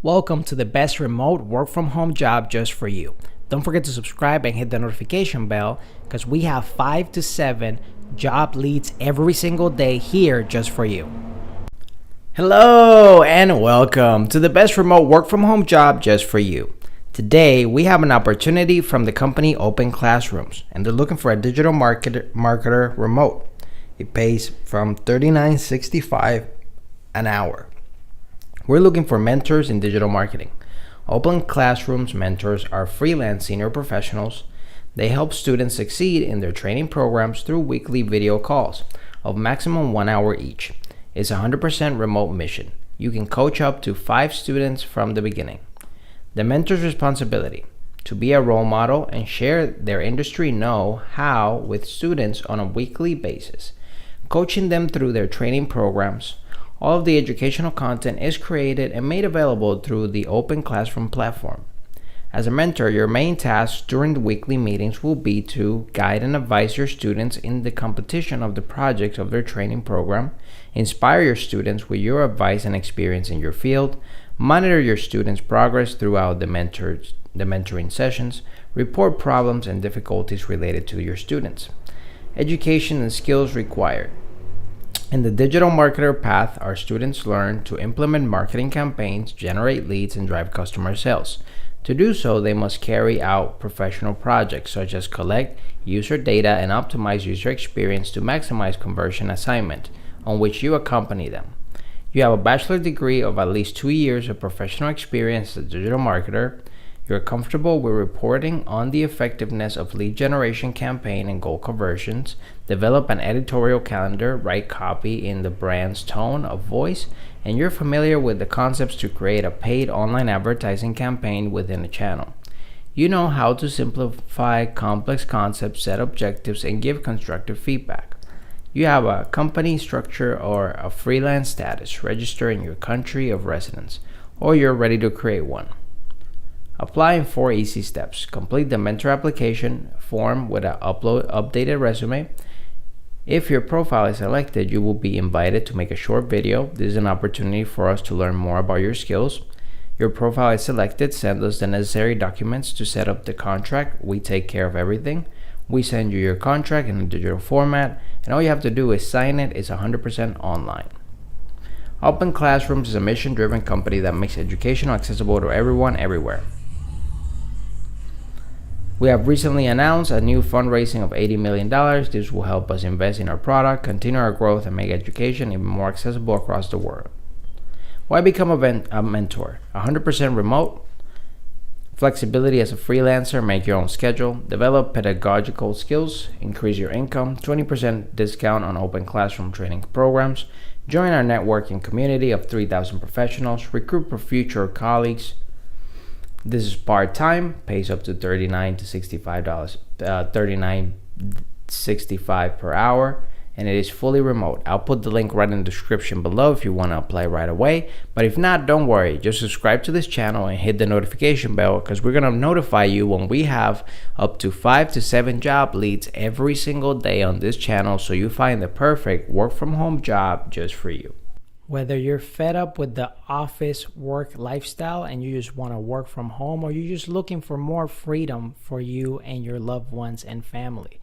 Welcome to the best remote work from home job just for you. Don't forget to subscribe and hit the notification bell because we have 5 to 7 job leads every single day here just for you. Hello and welcome to the best remote work from home job just for you. Today we have an opportunity from the company Open Classrooms and they're looking for a digital marketer remote. It pays from $39.65 an hour. We're looking for mentors in digital marketing. Open Classrooms mentors are freelance senior professionals. They help students succeed in their training programs through weekly video calls of maximum 1 hour each. It's a 100% remote mission. You can coach up to 5 students from the beginning. The mentor's responsibility: to be a role model and share their industry know-how with students on a weekly basis, coaching them through their training programs. All of the educational content is created and made available through the Open Classroom platform. As a mentor, your main task during the weekly meetings will be to guide and advise your students in the competition of the projects of their training program, inspire your students with your advice and experience in your field, monitor your students' progress throughout the mentoring sessions, report problems and difficulties related to your students. Education and skills required. In the digital marketer path, our students learn to implement marketing campaigns, generate leads, and drive customer sales. To do so, they must carry out professional projects such as collect user data and optimize user experience to maximize conversion assignment, on which you accompany them. You have a bachelor's degree of at least 2 years of professional experience as a digital marketer. You're comfortable with reporting on the effectiveness of lead generation campaign and goal conversions, develop an editorial calendar, write copy in the brand's tone of voice, and you're familiar with the concepts to create a paid online advertising campaign within a channel. You know how to simplify complex concepts, set objectives, and give constructive feedback. You have a company structure or a freelance status, register in your country of residence, or you're ready to create one. Apply in 4 easy steps. Complete the mentor application form with an updated resume. If your profile is selected, you will be invited to make a short video. This is an opportunity for us to learn more about your skills. Your profile is selected. Send us the necessary documents to set up the contract. We take care of everything. We send you your contract in a digital format, and all you have to do is sign it. It's 100% online. Open Classrooms is a mission-driven company that makes education accessible to everyone, everywhere. We have recently announced a new fundraising of $80 million. This will help us invest in our product, continue our growth, and make education even more accessible across the world. Why become a mentor? 100% remote, flexibility as a freelancer, make your own schedule, develop pedagogical skills, increase your income, 20% discount on Open Classroom training programs, join our networking community of 3,000 professionals, recruit for future colleagues. This is part-time, pays up to $39.65 per hour, and it is fully remote. I'll put the link right in the description below if you want to apply right away. But if not, don't worry. Just subscribe to this channel and hit the notification bell because we're going to notify you when we have up to 5 to 7 job leads every single day on this channel, so you find the perfect work-from-home job just for you. Whether you're fed up with the office work lifestyle and you just want to work from home, or you're just looking for more freedom for you and your loved ones and family,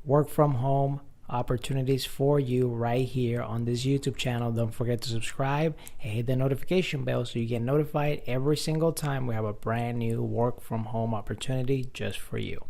work from home opportunities for you right here on this YouTube channel. Don't forget to subscribe and hit the notification bell so you get notified every single time we have a brand new work from home opportunity just for you.